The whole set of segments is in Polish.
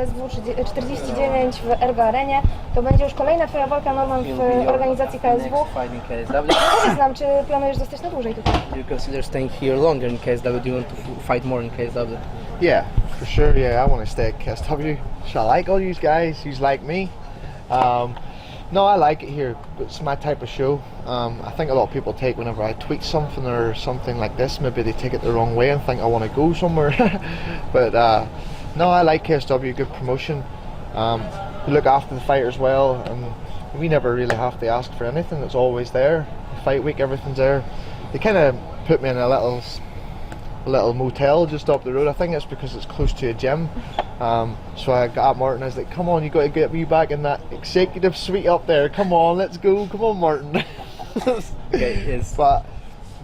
KSW 49 w Ergo Arenie. To będzie już kolejna twoja walka, Norman, w organizacji KSW. Powiedz nam, czy planujesz zostać na dłużej tutaj? Do you consider staying here longer in KSW? Do you want to fight more in KSW? Yeah, for sure. Yeah, I want to stay at KSW. So I like all these guys. He's like me. No, I like it here. It's my type of show. I think a lot of people take whenever I tweet something or something like this, maybe they take it the wrong way and think I want to go somewhere. But no, I like KSW, good promotion. We look after the fighters well, and we never really have to ask for anything. It's always there. Fight week, everything's there. They kind of put me in a little motel just up the road. I think it's because it's close to a gym. So I got up Martin. I was like, "Come on, you got to get me back in that executive suite up there. Come on, let's go. Come on, Martin." Okay, yes. But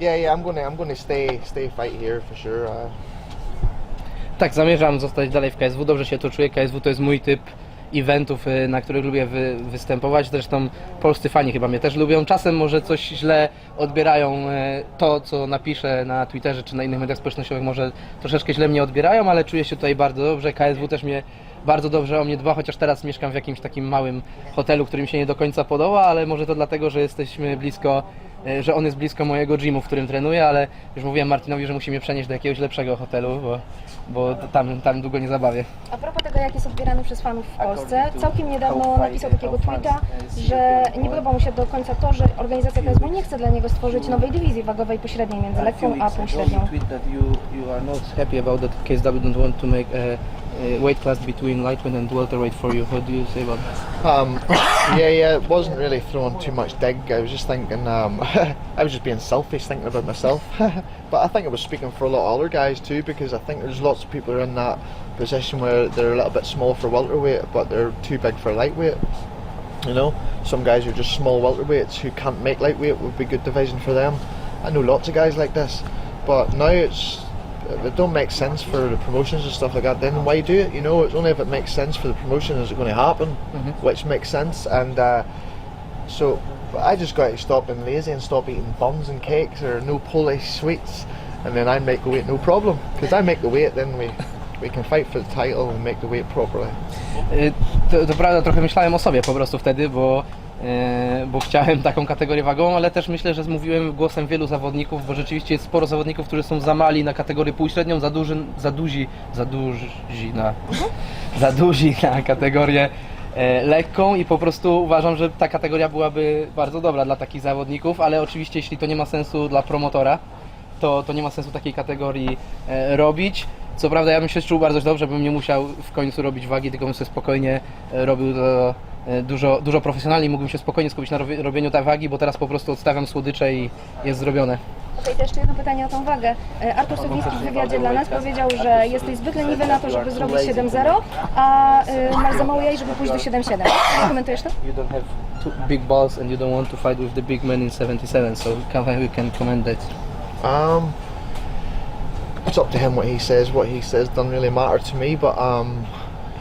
yeah, I'm gonna stay fight here for sure. Tak, zamierzam zostać dalej w KSW. Dobrze się tu czuję. KSW to jest mój typ eventów, na których lubię występować. Zresztą polscy fani chyba mnie też lubią. Czasem może coś źle odbierają to, co napiszę na Twitterze czy na innych mediach społecznościowych. Może troszeczkę źle mnie odbierają, ale czuję się tutaj bardzo dobrze. KSW też mnie bardzo dobrze o mnie dba, chociaż teraz mieszkam w jakimś takim małym hotelu, który mi się nie do końca podoba, ale może to dlatego, że jesteśmy blisko, że on jest blisko mojego gymu, w którym trenuję, ale już mówiłem Martinowi, że musi mnie przenieść do jakiegoś lepszego hotelu, bo tam długo nie zabawię. A propos tego, jak jest odbierany przez fanów w Polsce, całkiem niedawno napisał takiego tweeta, że nie podoba mu się do końca to, że organizacja KSW nie chce dla niego stworzyć nowej dywizji wagowej pośredniej między lekką a półśrednią. Weight class between lightweight and welterweight for you. What do you say about that? Yeah, it wasn't really throwing too much dig. I was just thinking, I was just being selfish, thinking about myself. But I think I was speaking for a lot of other guys too, because I think there's lots of people who are in that position where they're a little bit small for welterweight, but they're too big for lightweight. You know, some guys are just small welterweights who can't make lightweight would be good division for them. I know lots of guys like this, but now it don't make sense for the promotions and stuff like that, then why do it? You know, it's only if it makes sense for the promotion is it going to happen, which makes sense. And so I just got to stop being lazy and stop eating buns and cakes or no Polish sweets, and then I make the weight no problem, because I make the weight, then we can fight for the title and make the weight properly. To prawda, trochę myślałem o sobie po prostu wtedy, bo chciałem taką kategorię wagową, ale też myślę, że mówiłem głosem wielu zawodników, bo rzeczywiście jest sporo zawodników, którzy są za mali na kategorię półśrednią, za duzi na kategorię lekką i po prostu uważam, że ta kategoria byłaby bardzo dobra dla takich zawodników, ale oczywiście jeśli to nie ma sensu dla promotora, to nie ma sensu takiej kategorii robić. Co prawda ja bym się czuł bardzo dobrze, bym nie musiał w końcu robić wagi, tylko bym sobie spokojnie robił to dużo profesjonalniej, mógłbym się spokojnie skupić na robieniu tej wagi, bo teraz po prostu odstawiam słodycze i jest zrobione. Okej, to jeszcze jedno pytanie o tą wagę. Artur Sowiński w wywiadzie dla nas powiedział, że jesteś zbyt leniwy na to, żeby zrobić 7-0, a masz za mało jaj, żeby pójść do 7-7. Komentujesz to? You don't have two big balls and you don't want to fight with the big men in 77, so we can comment that. It's up to him what he says. What he says doesn't really matter to me, but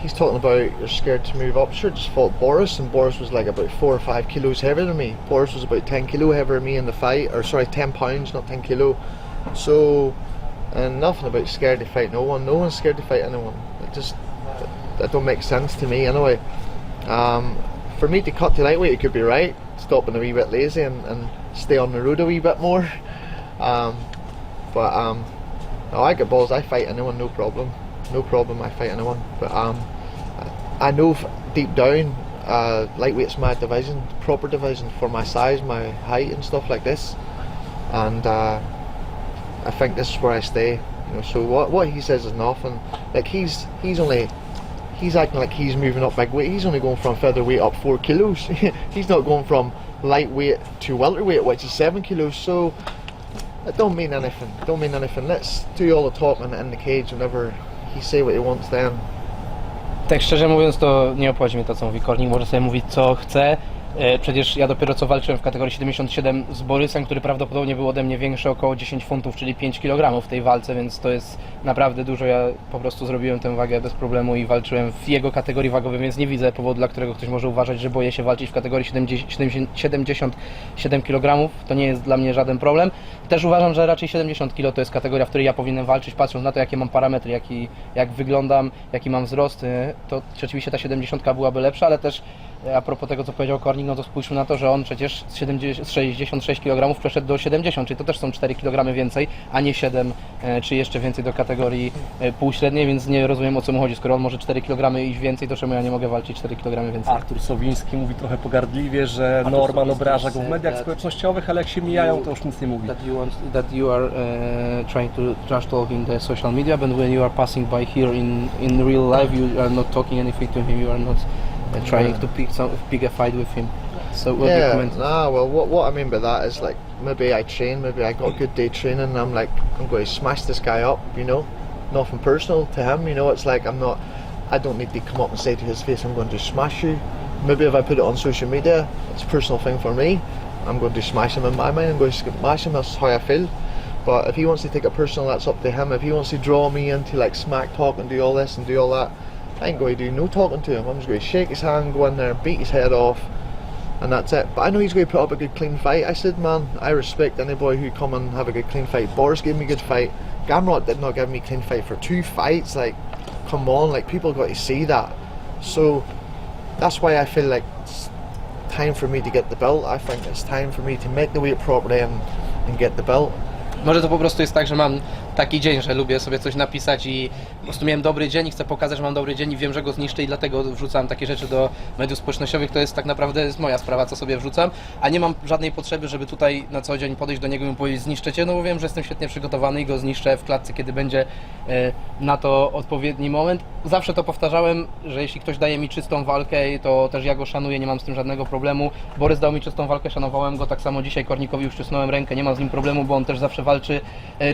he's talking about you're scared to move up. Sure, just fought Boris, and Boris was like about 4 or 5 kilos heavier than me. Boris was about 10 kilo heavier than me in the fight, or sorry, 10 pounds, not 10 kilo. So, and nothing about scared to fight no one. No one's scared to fight anyone. That don't make sense to me anyway. For me to cut to lightweight, it could be right. Stop being a wee bit lazy and stay on the road a wee bit more. No, I get balls. I fight anyone, no problem. No problem. I fight anyone. But I know deep down, lightweight's my division, proper division for my size, my height, and stuff like this. And I think this is where I stay. You know, so what he says is nothing. Like he's acting like he's moving up big weight. He's only going from featherweight up 4 kilos. He's not going from lightweight to welterweight, which is 7 kilos. So it don't mean anything. Don't mean anything. Let's do all the talking in the cage whenever he say what he wants then. Tak szczerze mówiąc, to nie obchodzi mnie to, co mówi Kornik. Może sobie mówić, co chce. Przecież ja dopiero co walczyłem w kategorii 77 z Borysem, który prawdopodobnie był ode mnie większy około 10 funtów, czyli 5 kg w tej walce, więc to jest naprawdę dużo. Ja po prostu zrobiłem tę wagę bez problemu i walczyłem w jego kategorii wagowej, więc nie widzę powodu, dla którego ktoś może uważać, że boję się walczyć w kategorii 77 kg. To nie jest dla mnie żaden problem. Też uważam, że raczej 70 kg to jest kategoria, w której ja powinienem walczyć, patrząc na to, jakie mam parametry, jak wyglądam, jaki mam wzrost. To rzeczywiście ta 70 byłaby lepsza, ale też a propos tego, co powiedział Kornik, no to spójrzmy na to, że on przecież z 66 kg przeszedł do 70, czyli to też są 4 kg więcej, a nie 7 czy jeszcze więcej do kategorii półśredniej, więc nie rozumiem, o co mu chodzi. Skoro on może 4 kg iść więcej, to czemu ja nie mogę walczyć 4 kg więcej? Artur Sowiński mówi trochę pogardliwie, że Norman obraża go w mediach społecznościowych, ale jak się mijają, to już nic nie mówi. That you are trying to trash talk in the social media, but when you are passing by here in real life, you are not talking anything to him, you are not trying to pick a fight with him. So what do you comment? Well, what I mean by that is like maybe I train, maybe I got a good day training, and I'm like, I'm going to smash this guy up, you know, nothing personal to him, you know. It's like I don't need to come up and say to his face, I'm going to smash you. Maybe if I put it on social media, it's a personal thing for me. I'm going to smash him in my mind. I'm going to smash him. That's how I feel. But if he wants to take it personal, that's up to him. If he wants to draw me into like smack talk and do all this and do all that, I ain't going to do no talking to him. I'm just going to shake his hand, go in there, beat his head off, and that's it. But I know he's going to put up a good clean fight. I said, man, I respect any boy who come and have a good clean fight. Boris gave me a good fight. Gamrot did not give me a clean fight for 2 fights. Like, come on, like people got to see that. So that's why I feel like it's time for me to get the belt. I think it's time for me to make the weight properly and get the belt. Może to po prostu jest tak, że mam taki dzień, że lubię sobie coś napisać i po prostu miałem dobry dzień i chcę pokazać, że mam dobry dzień i wiem, że go zniszczę i dlatego wrzucam takie rzeczy do mediów społecznościowych. To jest tak naprawdę jest moja sprawa, co sobie wrzucam, a nie mam żadnej potrzeby, żeby tutaj na co dzień podejść do niego i mu powiedzieć zniszczę cię, no bo wiem, że jestem świetnie przygotowany i go zniszczę w klatce, kiedy będzie na to odpowiedni moment. Zawsze to powtarzałem, że jeśli ktoś daje mi czystą walkę, to też ja go szanuję, nie mam z tym żadnego problemu. Borys dał mi czystą walkę, szanowałem go, tak samo dzisiaj Kornikowi już cisnąłem rękę, nie mam z nim problemu, bo on też zawsze walczy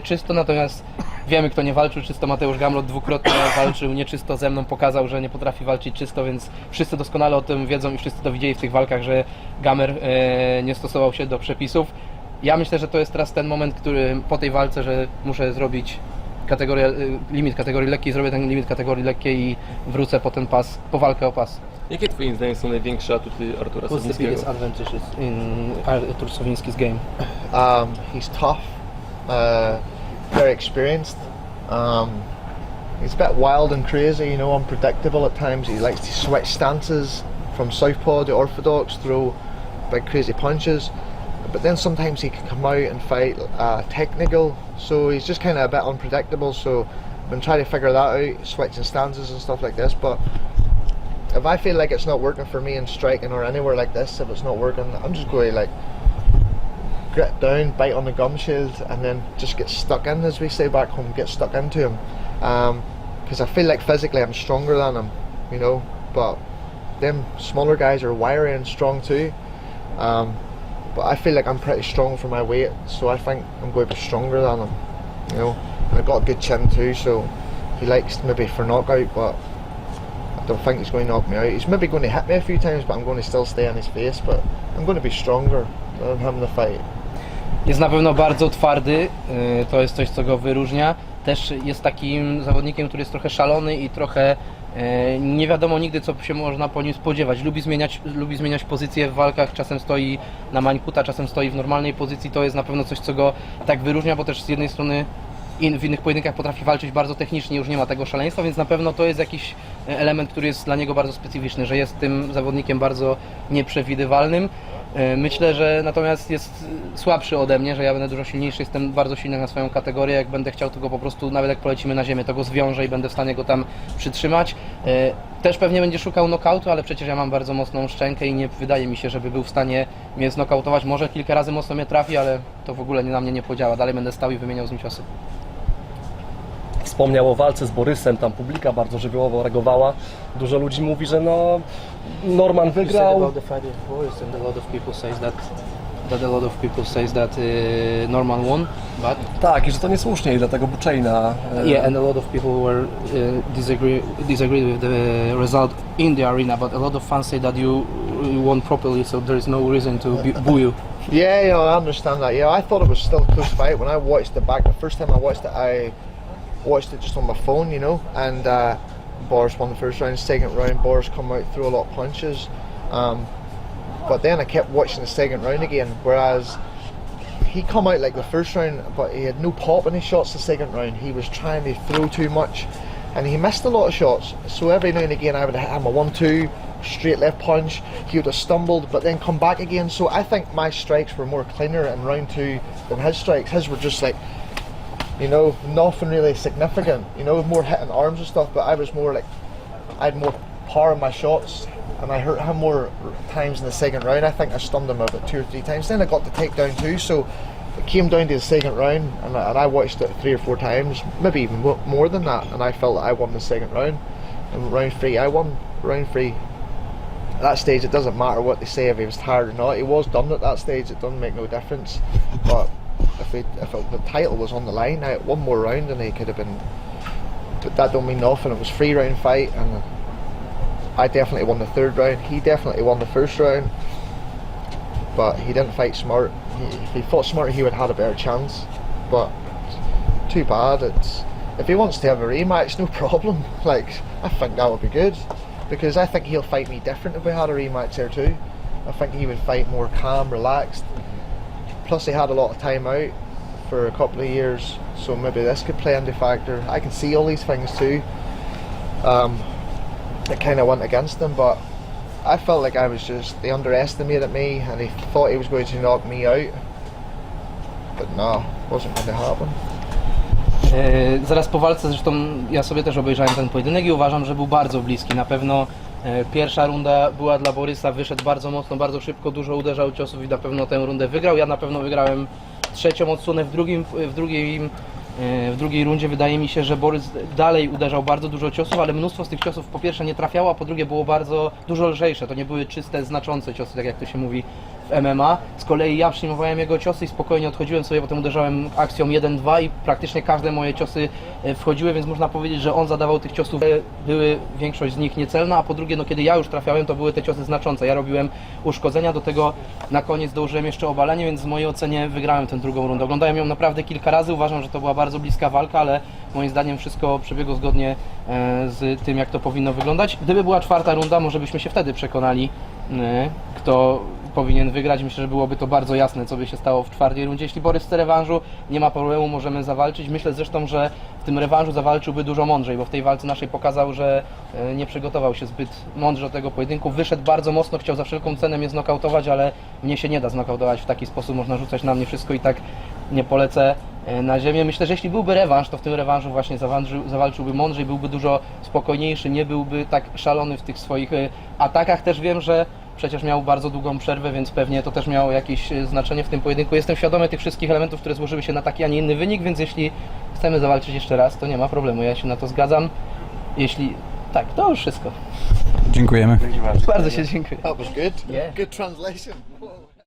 czysto, natomiast wiemy, kto nie walczył czysto. Mateusz Gamrot dwukrotnie walczył nieczysto ze mną, pokazał, że nie potrafi walczyć czysto, więc wszyscy doskonale o tym wiedzą i wszyscy to widzieli w tych walkach, że Gamer nie stosował się do przepisów. Ja myślę, że to jest teraz ten moment, który po tej walce, że muszę zrobić limit kategorii lekkiej, zrobię ten limit kategorii lekkiej i wrócę po ten pas, po walkę o pas. Jakie twoim zdaniem są największe atuty Artura What's the Sowińskiego? biggest advantages in Artur Sowiński's game? He's tough, very experienced. He's a bit wild and crazy, you know, unpredictable at times. He likes to switch stances from southpaw to orthodox, throw big crazy punches. But then sometimes he can come out and fight technical, so he's just kind of a bit unpredictable. So I've been trying to figure that out, switching stances and stuff like this. But if I feel like it's not working for me in striking or anywhere like this, if it's not working, I'm just going to like grit down, bite on the gum shield, and then just get stuck in, as we say back home, get stuck into him. Because I feel like physically I'm stronger than him, you know. But them smaller guys are wiry and strong too. But I feel like I'm pretty strong for my weight, so I think I'm going to be stronger than him, you know. And I've got a good chin too, so he likes maybe for knockout, but I don't think he's going to knock me out. He's maybe going to hit me a few times, but I'm going to still stay on his face. But I'm going to be stronger than him in the fight. Jest na pewno bardzo twardy, to jest coś, co go wyróżnia. Też jest takim zawodnikiem, który jest trochę szalony i trochę nie wiadomo nigdy, co się można po nim spodziewać. Lubi zmieniać pozycję w walkach, czasem stoi na mańkuta, czasem stoi w normalnej pozycji. To jest na pewno coś, co go tak wyróżnia, bo też z jednej strony w innych pojedynkach potrafi walczyć bardzo technicznie, już nie ma tego szaleństwa, więc na pewno to jest jakiś element, który jest dla niego bardzo specyficzny, że jest tym zawodnikiem bardzo nieprzewidywalnym. Myślę, że natomiast jest słabszy ode mnie, że ja będę dużo silniejszy, jestem bardzo silny na swoją kategorię, jak będę chciał, to go po prostu, nawet jak polecimy na ziemię, to go zwiążę i będę w stanie go tam przytrzymać. Też pewnie będzie szukał knockoutu, ale przecież ja mam bardzo mocną szczękę i nie wydaje mi się, żeby był w stanie mnie znokautować. Może kilka razy mocno mnie trafi, ale to w ogóle na mnie nie podziała. Dalej będę stał i wymieniał z nim ciosy. Wspomniał o walce z Borysem, tam publika bardzo żywiołowo reagowała. Dużo ludzi mówi, że no Norman wygrał. Norman won, but Tak, i że to niesłusznie i dlatego buczeli na... yeah, and a lot of people were disagree with the result in the arena, but a lot of fans say that you you won properly, so there is no reason to boo you. Yeah, you know, I understand that. Yeah, I thought it was still a close fight. When I watched it back, the first time I watched it just on my phone, you know, and Boris won the first round. Second round, Boris come out, threw a lot of punches. But then I kept watching the second round again, whereas he come out like the first round, but he had no pop in his shots the second round. He was trying to throw too much, and he missed a lot of shots. So every now and again I would hit him a 1-2, straight left punch. He would have stumbled, but then come back again. So I think my strikes were more cleaner in round 2 than his strikes. His were just like, you know, nothing really significant, you know, more hitting arms and stuff, but I was more like, I had more power in my shots, and I hurt him more times in the second round. I think I stunned him about 2 or 3 times. Then I got the takedown too, so it came down to the second round, and I watched it 3 or 4 times, maybe even more than that, and I felt that I won the second round. And round 3, I won round 3. At that stage, it doesn't matter what they say, if he was tired or not. He was done at that stage, it doesn't make no difference. But if the title was on the line, I had 1 more round and he could have been, but that don't mean nothing. It was a 3-round fight, and I definitely won the 3rd round. He definitely won the 1st round, but he didn't fight smart. If he fought smart, he would have had a better chance, but too bad. If he wants to have a rematch, no problem. Like, I think that would be good, because I think he'll fight me different if we had a rematch there too. I think he would fight more calm, relaxed. Plus he had a lot of time out for a couple of years, so maybe this could play into factor. I can see all these things too that kind of went against him, but I felt like they underestimated me, and he thought he was going to knock me out, but no, wasn't going to happen. Zaraz po walce, zresztą ja sobie też obejrzałem ten pojedynek i uważam, że był bardzo bliski. Na pewno pierwsza runda była dla Borysa, wyszedł bardzo mocno, bardzo szybko, dużo uderzał ciosów i na pewno tę rundę wygrał. Ja na pewno wygrałem 3. odsłonę, w drugiej rundzie wydaje mi się, że Borys dalej uderzał bardzo dużo ciosów, ale mnóstwo z tych ciosów po pierwsze nie trafiało, a po drugie było bardzo dużo lżejsze. To nie były czyste, znaczące ciosy, tak jak to się mówi w MMA. Z kolei ja przyjmowałem jego ciosy i spokojnie odchodziłem sobie, potem uderzałem akcją 1-2 i praktycznie każde moje ciosy wchodziły, więc można powiedzieć, że on zadawał tych ciosów, były większość z nich niecelna, a po drugie, no kiedy ja już trafiałem, to były te ciosy znaczące. Ja robiłem uszkodzenia, do tego na koniec dołożyłem jeszcze obalenie, więc w mojej ocenie wygrałem tę drugą rundę. Oglądałem ją naprawdę kilka razy, uważam, że to była bardzo bliska walka, ale moim zdaniem wszystko przebiegło zgodnie z tym, jak to powinno wyglądać. Gdyby była 4. runda, może byśmy się wtedy przekonali, kto powinien wygrać. Myślę, że byłoby to bardzo jasne, co by się stało w 4. rundzie. Jeśli Borys chce rewanżu, nie ma problemu, możemy zawalczyć. Myślę zresztą, że w tym rewanżu zawalczyłby dużo mądrzej, bo w tej walce naszej pokazał, że nie przygotował się zbyt mądrze do tego pojedynku. Wyszedł bardzo mocno, chciał za wszelką cenę mnie znokautować, ale mnie się nie da znokautować w taki sposób. Można rzucać na mnie wszystko i tak nie polecę na ziemię. Myślę, że jeśli byłby rewanż, to w tym rewanżu właśnie zawalczyłby mądrzej, byłby dużo spokojniejszy, nie byłby tak szalony w tych swoich atakach. Też wiem, że przecież miał bardzo długą przerwę, więc pewnie to też miało jakieś znaczenie w tym pojedynku. Jestem świadomy tych wszystkich elementów, które złożyły się na taki, a nie inny wynik, więc jeśli chcemy zawalczyć jeszcze raz, to nie ma problemu, ja się na to zgadzam. Jeśli tak, to już wszystko. Dziękujemy. Bardzo się dziękuję. That was good. Yeah. Good translation.